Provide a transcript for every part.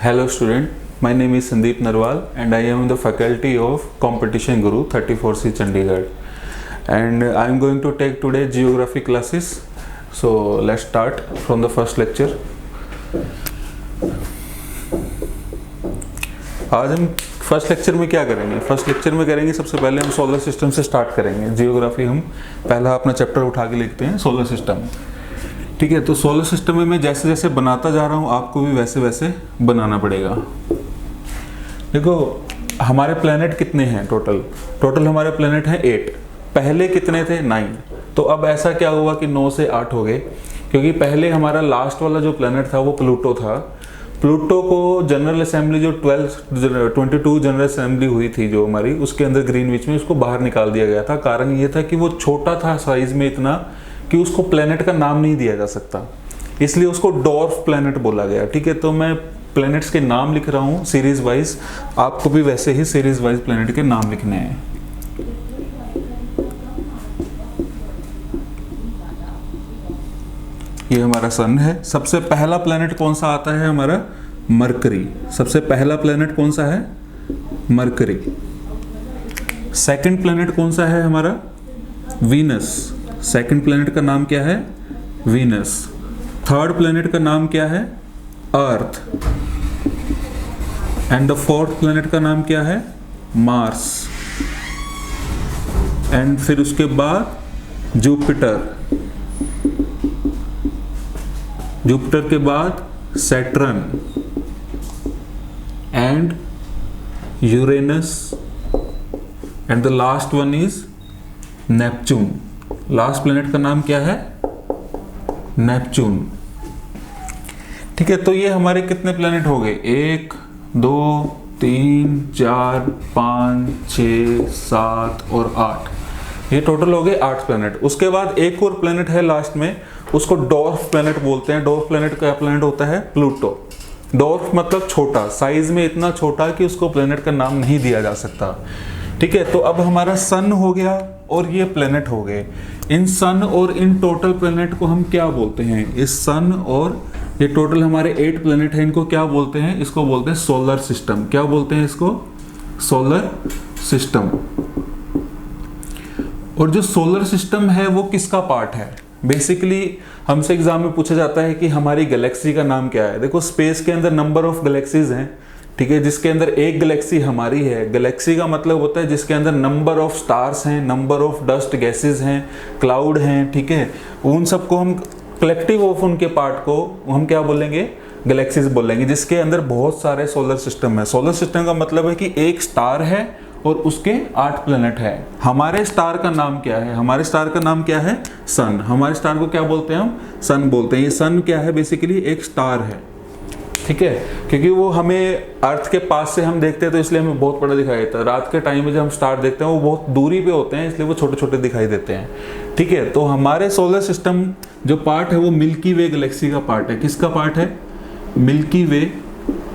Hello student, my name is Sandeep Narwal and I am the faculty of Competition Guru 34C Chandigarh, and I am going to take today geography classes. So let's start from the first lecture. आज हम first lecture में क्या करेंगे? First lecture में करेंगे सबसे पहले हम सोलर सिस्टम से स्टार्ट करेंगे। जियोग्राफी हम पहला अपना चैप्टर उठा के लिखते हैं सोलर सिस्टम, ठीक है। तो सोलर सिस्टम में मैं जैसे जैसे बनाता जा रहा हूँ आपको भी वैसे वैसे बनाना पड़ेगा। देखो हमारे प्लेनेट कितने हैं टोटल हमारे प्लेनेट हैं 8। पहले कितने थे? 9। तो अब ऐसा क्या हुआ कि 9 से 8 हो गए, क्योंकि पहले हमारा लास्ट वाला जो प्लेनेट था वो प्लूटो था। प्लूटो को जनरल असेंबली जो 22 जनरल असेंबली हुई थी जो हमारी, उसके अंदर ग्रीनविच में उसको बाहर निकाल दिया गया था। कारण ये था कि वो छोटा था साइज में इतना कि उसको प्लेनेट का नाम नहीं दिया जा सकता, इसलिए उसको डॉर्फ प्लेनेट बोला गया, ठीक है। तो मैं प्लेनेट्स के नाम लिख रहा हूँ सीरीज वाइज, आपको भी वैसे ही सीरीज वाइज प्लेनेट के नाम लिखने हैं। ये हमारा सन है। सबसे पहला प्लेनेट कौन सा आता है? हमारा मरकरी। सबसे पहला प्लेनेट कौन सा है? मरकरी। सेकंड प्लेनेट कौन सा है? हमारा वीनस। सेकंड प्लेनेट का नाम क्या है? वीनस। थर्ड प्लेनेट का नाम क्या है? अर्थ। एंड द फोर्थ प्लेनेट का नाम क्या है? मार्स। एंड फिर उसके बाद जुपिटर। जुपिटर के बाद Saturn and Uranus and the last one is Neptune. Last planet का नाम क्या है? नेपच्यून, ठीक है। तो ये हमारे कितने प्लेनेट हो गए? 1 2 3 4 5 6 7 और 8। ये टोटल हो गए 8 प्लेनेट। उसके बाद एक और प्लेनेट है लास्ट में, उसको डॉर्फ प्लेनेट बोलते हैं। डॉर्फ प्लेनेट का प्लेनेट होता है प्लूटो। डॉर्फ मतलब छोटा, साइज में इतना छोटा कि उसको प्लेनेट का नाम नहीं दिया जा सकता, ठीक है। तो अब हमारा सन हो गया और ये प्लेनेट हो गए। इन सन और इन टोटल प्लेनेट को हम क्या बोलते हैं? इस सन और ये टोटल हमारे 8 प्लेनेट हैं, इनको क्या बोलते हैं? इसको बोलते हैं सोलर सिस्टम। क्या बोलते हैं इसको? Solar system. और जो सोलर सिस्टम है वो किसका पार्ट है? बेसिकली हमसे एग्जाम में पूछा जाता है कि हमारी गैलेक्सी का नाम क्या है। देखो स्पेस के अंदर नंबर ऑफ गैलेक्सीज हैं, ठीक है, जिसके अंदर एक गैलेक्सी हमारी है। गैलेक्सी का मतलब होता है जिसके अंदर नंबर ऑफ स्टार्स हैं, नंबर ऑफ डस्ट गैसेस हैं, क्लाउड हैं, ठीक है। उन सबको हम कलेक्टिव ऑफ उनके पार्ट को हम क्या बोलेंगे? गैलेक्सीज बोलेंगे, जिसके अंदर बहुत सारे सोलर सिस्टम है। सोलर सिस्टम का मतलब है कि एक स्टार है और उसके 8 प्लेनेट है। हमारे स्टार का नाम क्या है? हमारे स्टार का नाम क्या है? सन। हमारे स्टार को क्या बोलते हैं? हम सन बोलते हैं। ये सन क्या है? बेसिकली एक स्टार है, ठीक है। क्योंकि वो हमें अर्थ के पास से हम देखते हैं तो इसलिए हमें बहुत बड़ा दिखाई देता है। रात के टाइम में जब हम स्टार देखते हैं वो बहुत दूरी पे होते हैं, इसलिए वो छोटे छोटे दिखाई देते हैं, ठीक है। तो हमारे सोलर सिस्टम जो पार्ट है वो मिल्की वे गैलेक्सी का पार्ट है। किसका पार्ट है? मिल्की वे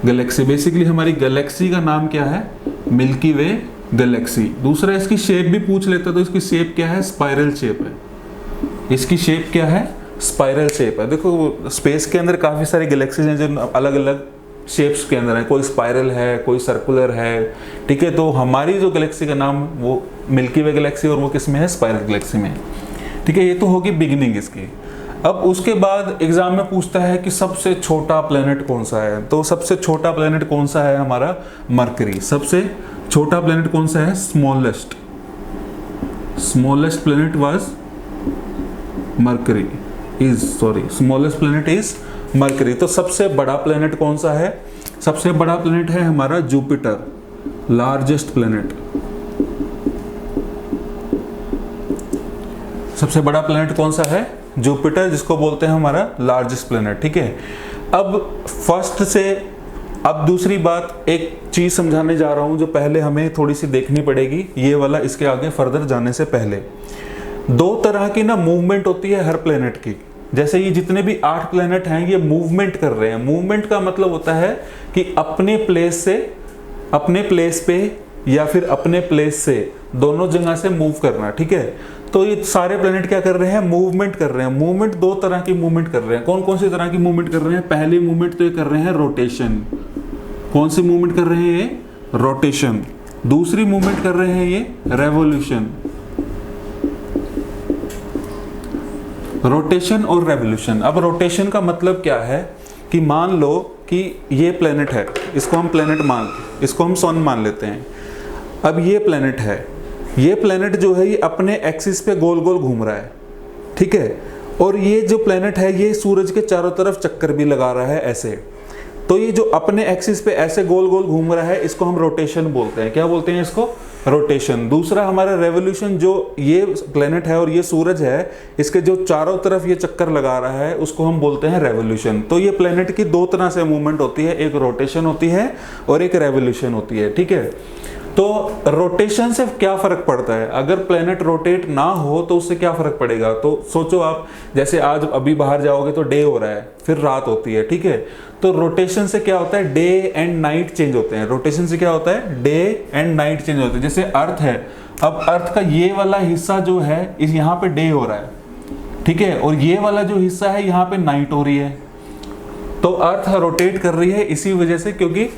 गैलेक्सी। बेसिकली हमारी गैलेक्सी का नाम क्या है? मिल्की वे गैलेक्सी। दूसरा इसकी शेप भी पूछ लेता तो इसकी शेप क्या है? स्पाइरल शेप है। इसकी शेप क्या है? स्पाइरल शेप है। देखो स्पेस के अंदर काफ़ी सारी गैलेक्सीज हैं जो अलग अलग शेप्स के अंदर है। कोई स्पाइरल है, कोई सर्कुलर है, ठीक है। तो हमारी जो गैलेक्सी का नाम वो मिल्की वे गैलेक्सी, और वो किस में है? स्पाइरल गैलेक्सी में, ठीक है। ये तो होगी बिगिनिंग इसकी। अब उसके बाद एग्जाम में पूछता है कि सबसे छोटा प्लेनेट कौन सा है? तो सबसे छोटा प्लेनेट कौन सा है? हमारा मरकरी। सबसे छोटा प्लेनेट कौन सा है? Smallest planet was mercury is smallest planet is mercury. तो सबसे बड़ा प्लेनेट कौन सा है? सबसे बड़ा प्लेनेट है हमारा जुपिटर, लार्जेस्ट प्लेनेट। सबसे बड़ा प्लेनेट कौन सा है? जुपिटर, जिसको बोलते हैं हमारा लार्जेस्ट प्लेनेट, ठीक है। अब फर्स्ट से अब दूसरी बात, एक चीज समझाने जा रहा हूं जो पहले हमें थोड़ी सी देखनी पड़ेगी, ये वाला इसके आगे फर्दर जाने से पहले। 2 तरह की ना मूवमेंट होती है हर प्लेनेट की। जैसे ये जितने भी 8 प्लेनेट हैं ये मूवमेंट कर रहे हैं। मूवमेंट का मतलब होता है कि अपने प्लेस से अपने प्लेस पे या फिर अपने प्लेस से दोनों जगह से मूव करना, ठीक है। तो ये सारे प्लेनेट क्या कर रहे हैं? मूवमेंट कर रहे हैं। मूवमेंट 2 तरह की मूवमेंट कर रहे हैं। कौन कौन सी तरह की मूवमेंट कर रहे हैं? पहली मूवमेंट तो ये कर रहे हैं रोटेशन, कौन सी मूवमेंट कर रहे हैं ये? रोटेशन। दूसरी मूवमेंट कर रहे हैं ये रेवोल्यूशन। रोटेशन और रेवोल्यूशन। अब रोटेशन का मतलब क्या है कि मान लो कि ये प्लेनेट है, इसको हम प्लेनेट इसको हम सन मान लेते हैं। अब ये प्लेनेट है, ये प्लेनेट जो है ये अपने एक्सिस पे गोल गोल घूम रहा है, ठीक है। और ये जो प्लेनेट है ये सूरज के चारों तरफ चक्कर भी लगा रहा है ऐसे। तो ये जो अपने एक्सिस पे ऐसे गोल गोल घूम रहा है इसको हम रोटेशन बोलते हैं। क्या बोलते हैं इसको? रोटेशन। दूसरा हमारा रेवोल्यूशन, जो ये प्लेनेट है और ये सूरज है, इसके जो चारों तरफ ये चक्कर लगा रहा है उसको हम बोलते हैं रेवोल्यूशन। तो ये प्लेनेट की दो तरह से मूवमेंट होती है, एक रोटेशन होती है और एक रेवोल्यूशन होती है, ठीक है। तो रोटेशन से क्या फर्क पड़ता है? अगर प्लेनेट रोटेट ना हो तो उससे क्या फर्क पड़ेगा? तो सोचो आप, जैसे आज अभी बाहर जाओगे तो डे हो रहा है, फिर रात होती है, ठीक है। तो रोटेशन से क्या होता है? डे एंड नाइट चेंज होते हैं। रोटेशन से क्या होता है? डे एंड नाइट चेंज होते हैं। जैसे अर्थ है, अब अर्थ का ये वाला हिस्सा जो है इस यहाँ पे डे हो रहा है, ठीक है, और ये वाला जो हिस्सा है यहाँ पे नाइट हो रही है। तो अर्थ रोटेट कर रही है इसी वजह से, क्योंकि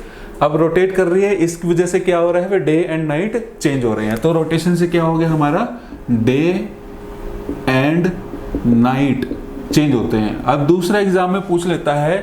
अब रोटेट कर रही है, इस वजह से क्या हो रहा है? फिर डे एंड नाइट चेंज हो रहे हैं। तो रोटेशन से क्या हो गया हमारा? डे एंड नाइट चेंज होते हैं। अब दूसरा एग्जाम में पूछ लेता है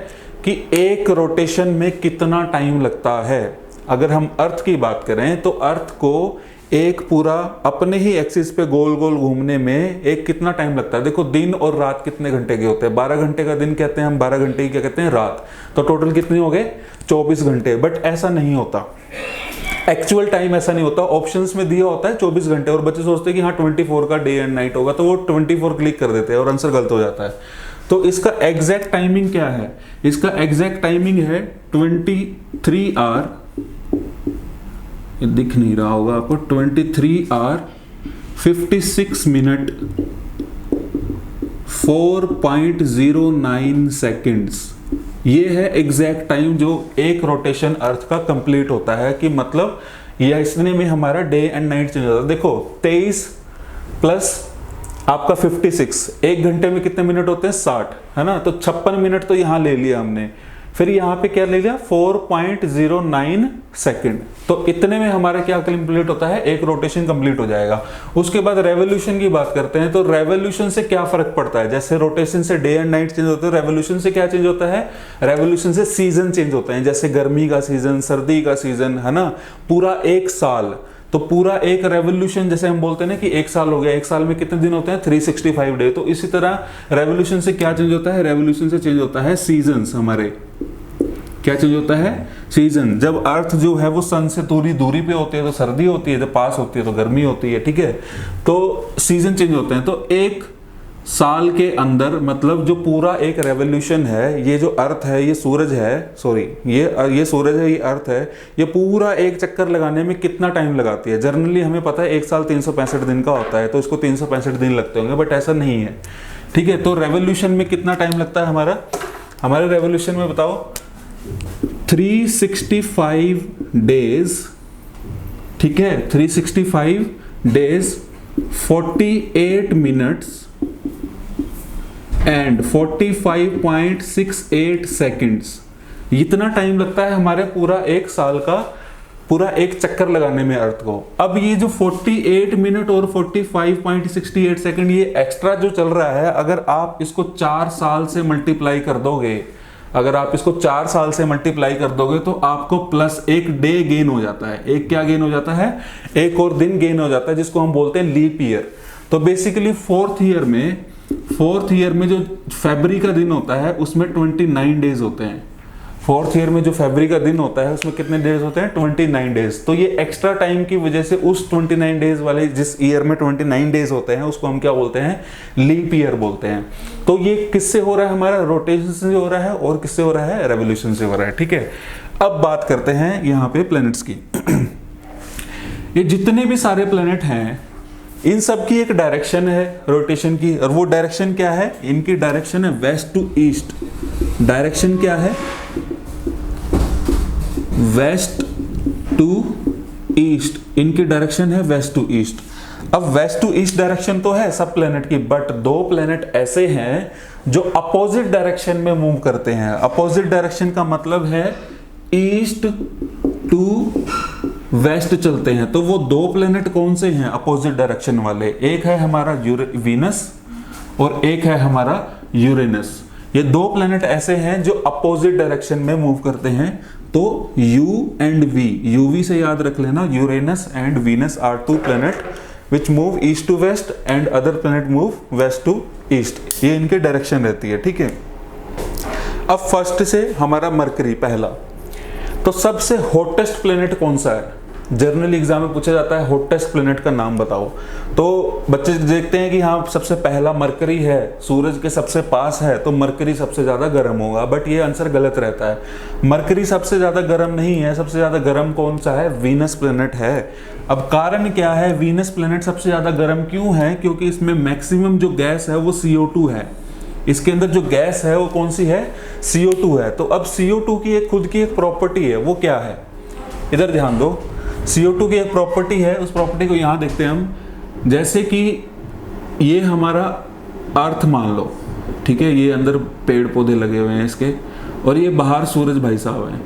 कि एक रोटेशन में कितना टाइम लगता है। अगर हम अर्थ की बात करें तो अर्थ को एक पूरा अपने ही एक्सिस पे गोल गोल घूमने में एक कितना टाइम लगता है? देखो, दिन और रात कितने घंटे के होते हैं? 12 घंटे का दिन कहते हैं हम, 12 घंटे की क्या कहते हैं? रात। तो टोटल कितने हो गए? 24 घंटे। बट ऐसा नहीं होता, एक्चुअल टाइम ऐसा नहीं होता। ऑप्शंस में दिया होता है 24 घंटे और बच्चे सोचते हैं कि हाँ 24 का डे एंड नाइट होगा, तो वो 24 क्लिक कर देते हैं और आंसर गलत हो जाता है। तो इसका एग्जैक्ट टाइमिंग क्या है? इसका एग्जैक्ट टाइमिंग है 23 आवर, ये दिख नहीं रहा होगा आपको, 23 आवर 56 मिनट 4.09 सेकेंड्स। ये है एग्जैक्ट टाइम जो एक रोटेशन अर्थ का कंप्लीट होता है, कि मतलब ये इसने में हमारा डे एंड नाइट चेंज होता है। देखो 23 प्लस आपका 56, एक घंटे में कितने मिनट होते हैं? 60, है ना। तो 56 मिनट तो यहाँ ले लिया हमने, फिर यहाँ पे क्या ले लिया? 4.09 सेकेंड। तो इतने में हमारा क्या कंप्लीट होता है? एक रोटेशन कंप्लीट हो जाएगा। उसके बाद रेवोल्यूशन की बात करते हैं। तो रेवोल्यूशन से क्या फर्क पड़ता है? जैसे रोटेशन से डे एंड नाइट चेंज होते हैं, रेवोल्यूशन से क्या चेंज होता है? रेवोल्यूशन से सीजन चेंज होते हैं। जैसे गर्मी का सीजन, सर्दी का सीजन, है ना, पूरा एक साल। तो पूरा एक रेवोल्यूशन, जैसे हम बोलते हैं ना कि एक साल हो गया, एक साल में कितने दिन होते हैं? 365 डे। तो इसी तरह रेवोल्यूशन से क्या चेंज होता है? रेवोल्यूशन से चेंज होता है सीजन्स। हमारे क्या चेंज होता है? सीजन। जब अर्थ जो है वो सन से थोड़ी दूरी पे होती है तो सर्दी होती है, जब पास होती है तो गर्मी होती है, ठीक है। तो सीजन चेंज होते हैं। तो एक साल के अंदर, मतलब जो पूरा एक रेवोल्यूशन है, ये जो अर्थ है, ये सूरज है, सॉरी ये सूरज है, ये अर्थ है, ये पूरा एक चक्कर लगाने में कितना टाइम लगाती है? जनरली हमें पता है एक साल 365 दिन का होता है, तो इसको 365 दिन लगते होंगे, बट ऐसा नहीं है, ठीक है। तो रेवोल्यूशन में कितना टाइम लगता है हमारा? हमारे रेवोल्यूशन में बताओ 365 डेज, ठीक है, 365 डेज 48 मिनट्स एंड 45.68 सेकेंड्स। इतना टाइम लगता है हमारे पूरा एक साल का, पूरा एक चक्कर लगाने में अर्थ को। अब ये जो 48 मिनट और 45.68 सेकेंड ये एक्स्ट्रा जो चल रहा है, अगर आप इसको 4 साल से मल्टीप्लाई कर दोगे, अगर आप इसको 4 साल से मल्टीप्लाई कर दोगे तो आपको प्लस एक डे गेन हो जाता है। एक क्या गेन हो जाता है? एक और दिन गेन हो जाता है, जिसको हम बोलते हैं लीप ईयर। तो बेसिकली फोर्थ ईयर में जो फरवरी का दिन होता है उसमें 29 डेज होते हैं। फोर्थ ईयर में जो फरवरी का दिन होता है उसमें कितने डेज होते हैं? 29 डेज। तो ये एक्स्ट्रा टाइम की वजह से उस 29 डेज वाले, जिस ईयर में 29 डेज होते हैं, उसको हम क्या बोलते हैं? लीप ईयर बोलते हैं। तो ये किससे हो रहा है? हमारा रोटेशन से हो रहा है, और किससे हो रहा है? रेवोल्यूशन से हो रहा है, ठीक है। अब बात करते हैं यहाँ पे प्लैनेट्स की। ये जितने भी सारे प्लैनेट हैं, इन सब की एक डायरेक्शन है रोटेशन की, और वो डायरेक्शन क्या है? इनकी डायरेक्शन है वेस्ट टू ईस्ट। डायरेक्शन क्या है? West to east. इनकी डायरेक्शन है वेस्ट टू ईस्ट। अब वेस्ट टू ईस्ट डायरेक्शन तो है सब प्लेनेट की, बट 2 प्लेनेट ऐसे हैं जो अपोजिट डायरेक्शन में मूव करते हैं। अपोजिट डायरेक्शन का मतलब है ईस्ट टू वेस्ट चलते हैं, तो वो दो प्लेनेट कौन से हैं अपोजिट डायरेक्शन वाले? एक है हमारा वीनस और एक है हमारा यूरेनस। ये दो प्लेनेट ऐसे हैं जो अपोजिट डायरेक्शन में मूव करते हैं। तो U एंड V, UV से याद रख लेना, Uranus and Venus are two planet which move east to west and other planet move west to east. ये इनके डायरेक्शन रहती है, ठीक है। अब फर्स्ट से हमारा मरकरी पहला, तो सबसे हॉटेस्ट प्लेनेट कौन सा है? जनरली एग्जाम में पूछा जाता है हॉटेस्ट प्लेनेट का नाम बताओ। तो बच्चे देखते हैं कि हाँ सबसे पहला मरकरी है, सूरज के सबसे पास है, तो मरकरी सबसे ज्यादा गर्म होगा, बट ये आंसर गलत रहता है। मरकरी सबसे ज्यादा गर्म नहीं है, सबसे ज्यादा गर्म कौन सा है? वीनस प्लेनेट है। अब कारण क्या है, वीनस प्लेनेट सबसे ज्यादा गर्म क्यों है? क्योंकि इसमें मैक्सिमम जो गैस है वो CO2 है। इसके अंदर जो गैस है वो कौन सी है? CO2 है। तो अब CO2 की एक खुद की एक प्रॉपर्टी है, वो क्या है? इधर ध्यान दो, CO2 की एक प्रॉपर्टी है, उस प्रॉपर्टी को यहाँ देखते हैं हम। जैसे कि ये हमारा अर्थ मान लो, ठीक है, ये अंदर पेड़ पौधे लगे हुए हैं इसके, और ये बाहर सूरज भाई साहब हैं।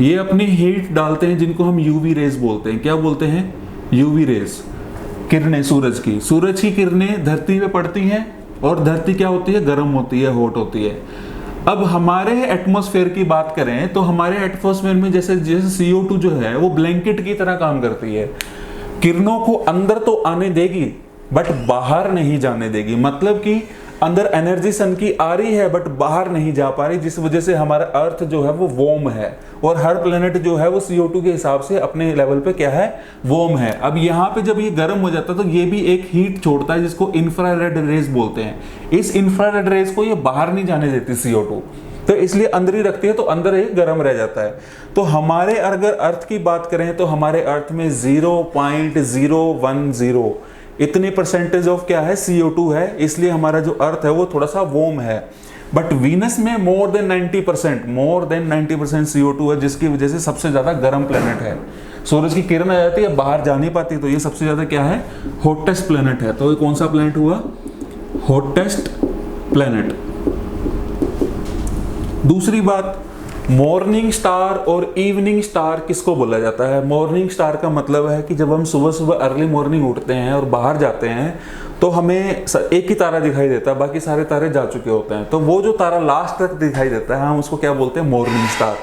ये अपनी हीट डालते हैं जिनको हम UV रेज बोलते हैं। क्या बोलते हैं? UV रेज, किरणें सूरज की। सूरज की किरणें धरती पे पड़ती हैं और धरती क्या होती है? गर्म होती है, हॉट होती है। अब हमारे एटमॉस्फेयर की बात करें तो हमारे एटमॉस्फेयर में जैसे CO2 जो है वो ब्लैंकेट की तरह काम करती है। किरणों को अंदर तो आने देगी बट बाहर नहीं जाने देगी। मतलब कि अंदर एनर्जी सन की आ रही है बट बाहर नहीं जा पा रही, जिस वजह से हमारा अर्थ जो है वो वॉर्म है, और हर प्लेनेट जो है वो CO2 के हिसाब से अपने लेवल पे क्या है? वॉर्म है। अब यहाँ पे जब ये गर्म हो जाता है तो ये भी एक हीट छोड़ता है जिसको इंफ्रारेड रेज बोलते हैं। इस इंफ्रारेड रेज को ये बाहर नहीं जाने देती CO2, तो इसलिए अंदर ही रखती है, तो अंदर ही गर्म रह जाता है। तो हमारे अगर अर्थ की बात करें तो हमारे अर्थ में 0.010 इतनी परसेंटेज ऑफ क्या है? CO2 है, इसलिए हमारा जो अर्थ है वो थोड़ा सा वॉर्म है। बट वीनस में मोर देन 90% CO2 है, जिसकी वजह से सबसे ज्यादा गर्म प्लेनेट है। सूरज की किरण आ जाती है, बाहर जा नहीं पाती, तो ये सबसे ज्यादा क्या है? हॉटेस्ट प्लेनेट है। तो ये कौन सा प्लेनेट हुआ? Hottest planet. दूसरी बात, मॉर्निंग स्टार और इवनिंग स्टार किसको बोला जाता है? मॉर्निंग स्टार का मतलब है कि जब हम सुबह सुबह अर्ली मॉर्निंग उठते हैं और बाहर जाते हैं तो हमें एक ही तारा दिखाई देता है, बाकी सारे तारे जा चुके होते हैं। तो वो जो तारा लास्ट तक दिखाई देता है हम उसको क्या बोलते हैं? Morning star.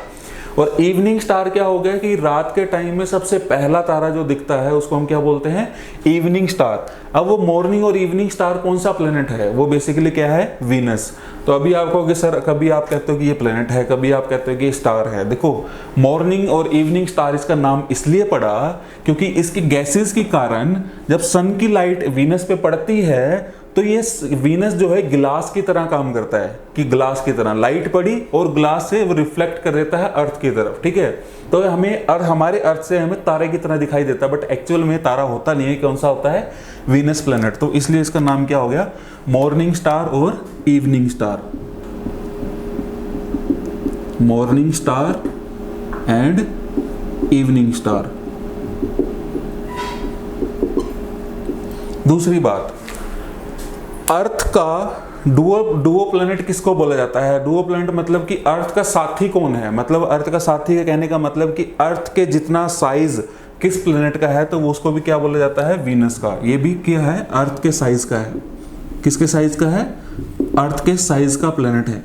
और इवनिंग स्टार क्या हो गया कि रात के टाइम में सबसे पहला तारा जो दिखता है उसको हम क्या बोलते हैं? Evening star. अब वो मॉर्निंग और इवनिंग स्टार कौन सा प्लेनेट है? वो बेसिकली क्या है? वीनस। तो अभी आप कहोगे सर, कभी आप कहते हो कि ये प्लेनेट है, कभी आप कहते हो कि ये स्टार है। देखो, मॉर्निंग और इवनिंग स्टार इसका नाम इसलिए पड़ा क्योंकि इसकी गैसेस के कारण जब सन की लाइट वीनस पे पड़ती है तो ये वीनस जो है ग्लास की तरह काम करता है, कि ग्लास की तरह लाइट पड़ी और ग्लास से वो रिफ्लेक्ट कर देता है अर्थ की तरफ, ठीक है। तो हमें हमारे अर्थ से हमें तारे की तरह दिखाई देता है, बट एक्चुअल में तारा होता नहीं है। कौन सा होता है? Venus planet. तो इसलिए इसका नाम क्या हो गया? मॉर्निंग स्टार और evening star. Morning star and evening star. दूसरी बात, अर्थ का डुओ प्लैनेट किसको बोला जाता है? डुओ प्लैनेट मतलब कि अर्थ का साथी कौन है? मतलब अर्थ का साथी का कहने का मतलब कि अर्थ के जितना साइज किस प्लैनेट का है तो वो उसको भी क्या बोला जाता है? वीनस का। ये भी क्या है? अर्थ के साइज का है। किसके साइज का है? अर्थ के साइज का प्लैनेट है,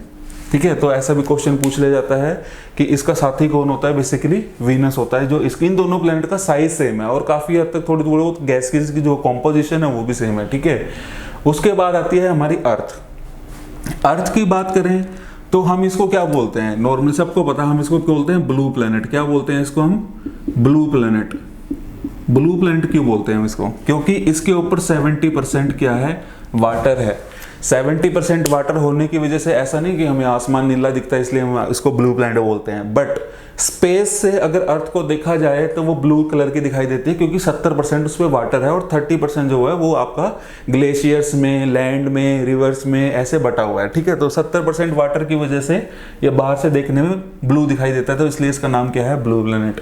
ठीक है। तो ऐसा भी क्वेश्चन पूछ लिया जाता है कि इसका साथी कौन होता है? बेसिकली वीनस होता है, जो इन दोनों प्लैनेट का साइज सेम है और काफी हद तक थोड़ी बहुत गैस की जो कॉम्पोजिशन है वो भी सेम है, ठीक है। उसके बाद आती है हमारी अर्थ। अर्थ की बात करें तो हम इसको क्या बोलते हैं? नॉर्मली सबको पता, हम इसको बोलते हैं ब्लू प्लैनेट। क्या बोलते हैं इसको हम? Blue planet. ब्लू प्लैनेट क्यों बोलते हैं इसको? क्योंकि इसके ऊपर 70% क्या है? वाटर है। 70% वाटर होने की वजह से ऐसा नहीं कि हमें आसमान नीला दिखता है इसलिए हम इसको ब्लू प्लैनेट बोलते हैं, बट स्पेस से अगर अर्थ को देखा जाए तो वो ब्लू कलर की दिखाई देती है क्योंकि 70% उस पर वाटर है और 30% जो है वो आपका ग्लेशियर्स में, लैंड में, रिवर्स में ऐसे बटा हुआ है, ठीक है। तो 70% वाटर की वजह से ये बाहर से देखने में ब्लू दिखाई देता है, तो इसलिए इसका नाम क्या है? Blue planet.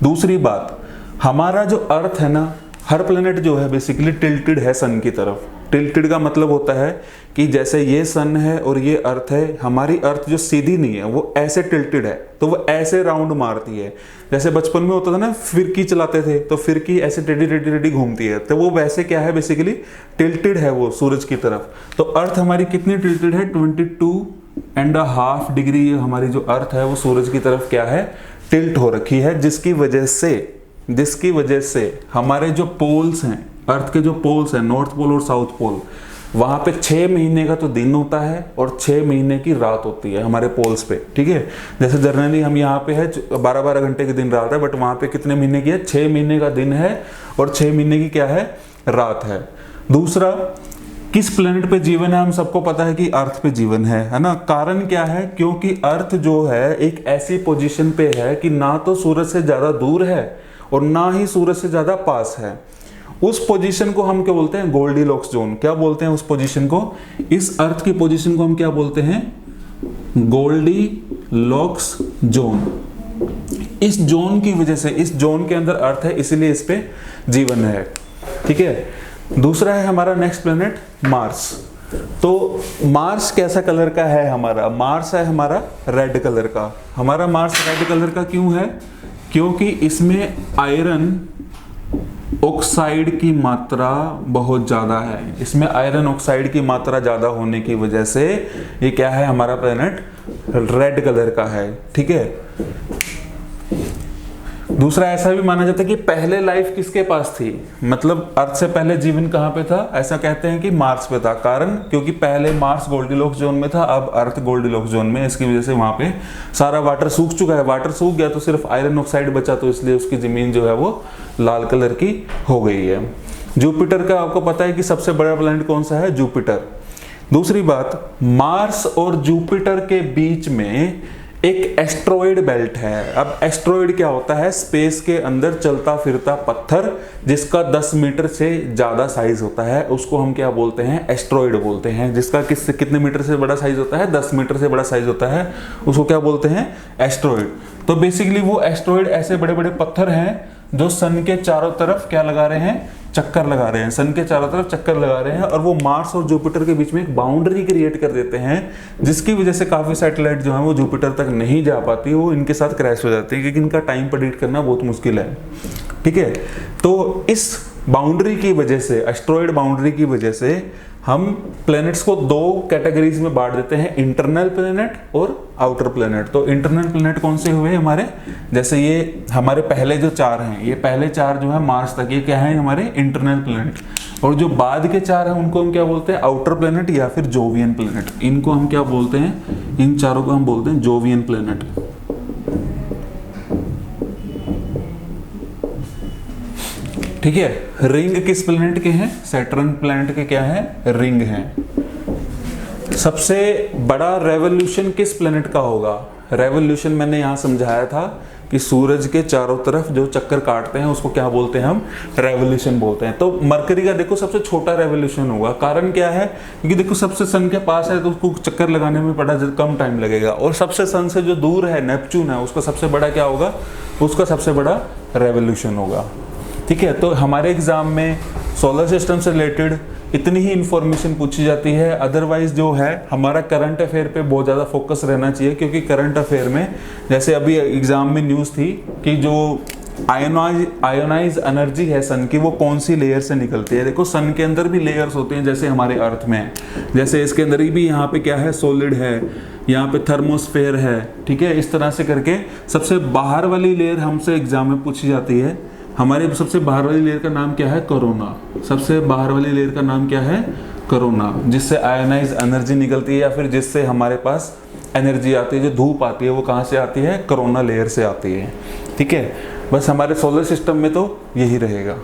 दूसरी बात, हमारा जो अर्थ है ना, हर प्लेनेट जो है बेसिकली टिल्टेड है सन की तरफ। टिल्टेड का मतलब होता है कि जैसे ये सन है और ये अर्थ है, हमारी अर्थ जो सीधी नहीं है वो ऐसे टिल्टेड है, तो वो ऐसे राउंड मारती है। जैसे बचपन में होता था ना, फिरकी चलाते थे तो फिरकी ऐसे टेढ़ी टेढ़ी टेढ़ी घूमती है, तो वो वैसे क्या है बेसिकली टिल्टेड है वो सूरज की तरफ। तो अर्थ हमारी कितनी टिल्टेड है, 22.5 डिग्री हमारी जो अर्थ है वो सूरज की तरफ क्या है, टिल्ट हो रखी है, जिसकी वजह से हमारे जो पोल्स हैं, अर्थ के जो पोल्स हैं, नॉर्थ पोल और साउथ पोल, वहां पे 6 महीने का तो दिन होता है और 6 महीने की रात होती है हमारे पोल्स पे, ठीक है। जैसे जनरली हम यहाँ पे है 12-12 घंटे की दिन रात है, बट वहां पे कितने महीने की है, 6 महीने का दिन है और 6 महीने की क्या है, रात है। दूसरा, किस प्लेनेट पे जीवन है, हम सबको पता है कि अर्थ पे जीवन है ना। कारण क्या है, क्योंकि अर्थ जो है एक ऐसी पोजीशन पे है कि ना तो सूरज से ज्यादा दूर है और ना ही सूरज से ज्यादा पास है। उस पोजीशन को हम क्या बोलते हैं, गोल्डीलॉक्स जोन। क्या बोलते हैं उस पोजीशन को, इस अर्थ की पोजीशन को हम क्या बोलते हैं, गोल्डीलॉक्स जोन। इस जोन की वजह से, इस जोन के अंदर अर्थ है, इसलिए इस पे जीवन है, ठीक है। दूसरा है हमारा नेक्स्ट प्लेनेट मार्स। तो मार्स कैसा कलर का है हमारा, मार्स है हमारा रेड कलर का। हमारा मार्स रेड कलर का क्यों है, क्योंकि इसमें आयरन ऑक्साइड की मात्रा बहुत ज़्यादा है। इसमें आयरन ऑक्साइड की मात्रा ज़्यादा होने की वजह से ये क्या है, हमारा प्लेनेट रेड कलर का है, ठीक है। दूसरा, ऐसा भी माना जाता है कि पहले लाइफ किसके पास थी, मतलब अर्थ से पहले जीवन कहाँ पे था, ऐसा कहते हैं कि मार्स पे था। कारण, क्योंकि पहले मार्स गोल्डीलॉक्स जोन में था, अब अर्थ गोल्डीलॉक्स जोन में। इसकी वजह से वहां पे सारा वाटर सूख चुका है, वाटर सूख गया तो सिर्फ आयरन ऑक्साइड बचा, तो इसलिए उसकी जमीन जो है वो लाल कलर की हो गई है। जुपिटर का आपको पता है कि सबसे बड़ा प्लैनेट कौन सा है, जुपिटर। दूसरी बात, मार्स और जुपिटर के बीच में एक एस्ट्रॉइड बेल्ट है। अब एस्ट्रॉइड क्या होता है, स्पेस के अंदर चलता फिरता पत्थर जिसका 10 मीटर से ज्यादा साइज होता है, उसको हम क्या बोलते हैं, एस्ट्रॉइड बोलते हैं। जिसका कितने मीटर से बड़ा साइज होता है, 10 मीटर से बड़ा साइज होता है, उसको क्या बोलते हैं, एस्ट्रॉइड। तो बेसिकली वो एस्ट्रॉइड ऐसे बड़े बड़े पत्थर हैं जो सन के चारों तरफ क्या लगा रहे हैं, चक्कर लगा रहे हैं, सन के चारों तरफ चक्कर लगा रहे हैं, और वो मार्स और जुपिटर के बीच में एक बाउंड्री क्रिएट कर देते हैं, जिसकी वजह से काफी सैटेलाइट जो है वो जुपिटर तक नहीं जा पाती, वो इनके साथ क्रैश हो जाती है, क्योंकि इनका टाइम प्रेडिक्ट करना बहुत मुश्किल है, ठीक है। तो इस बाउंड्री की वजह से, एस्ट्रॉइड बाउंड्री की वजह से हम प्लैनेट्स को 2 कैटेगरीज में बांट देते हैं, इंटरनल प्लैनेट और आउटर प्लैनेट। तो इंटरनल प्लैनेट कौन से हुए हमारे, जैसे ये हमारे पहले जो 4 हैं, ये पहले 4 जो है मार्स तक, ये क्या है हमारे इंटरनल प्लैनेट। और जो बाद के 4 हैं उनको हम क्या बोलते हैं, आउटर प्लैनेट या फिर जोवियन प्लैनेट। इनको हम क्या बोलते हैं, इन चारों को हम बोलते हैं जोवियन प्लैनेट। ठीक है। रिंग किस प्लैनेट के हैं, सैटर्न प्लैनेट के क्या है, रिंग हैं। सबसे बड़ा रेवोल्यूशन किस प्लैनेट का होगा, रेवोल्यूशन मैंने यहां समझाया था कि सूरज के चारों तरफ जो चक्कर काटते हैं उसको क्या बोलते हैं, हम रेवोल्यूशन बोलते हैं। तो मरकरी का देखो सबसे छोटा रेवोल्यूशन होगा। कारण क्या है, क्योंकि देखो सबसे सन के पास है तो उसको चक्कर लगाने में बड़ा कम टाइम लगेगा, और सबसे सन से जो दूर है, नेपच्यून है, उसका सबसे बड़ा क्या होगा, उसका सबसे बड़ा रेवोल्यूशन होगा। ठीक है। तो हमारे एग्जाम में सोलर सिस्टम से रिलेटेड इतनी ही इंफॉर्मेशन पूछी जाती है। अदरवाइज जो है हमारा करंट अफेयर पे बहुत ज़्यादा फोकस रहना चाहिए, क्योंकि करंट अफेयर में जैसे अभी एग्जाम में न्यूज़ थी कि जो आयोनाइज एनर्जी है सन की, वो कौन सी लेयर से निकलती है। देखो सन के अंदर भी लेयर्स होते हैं, जैसे हमारे अर्थ में, जैसे इसके अंदर भी यहाँ पे क्या है, सॉलिड है, यहाँ पे थर्मोस्फेयर है। ठीक है। इस तरह से करके सबसे बाहर वाली लेयर हमसे एग्जाम में पूछी जाती है। हमारे सबसे बाहर वाली लेयर का नाम क्या है, कोरोना। सबसे बाहर वाली लेयर का नाम क्या है, कोरोना, जिससे आयोनाइज एनर्जी निकलती है या फिर जिससे हमारे पास एनर्जी आती है, जो धूप आती है वो कहाँ से आती है, कोरोना लेयर से आती है। ठीक है। बस हमारे सोलर सिस्टम में तो यही रहेगा।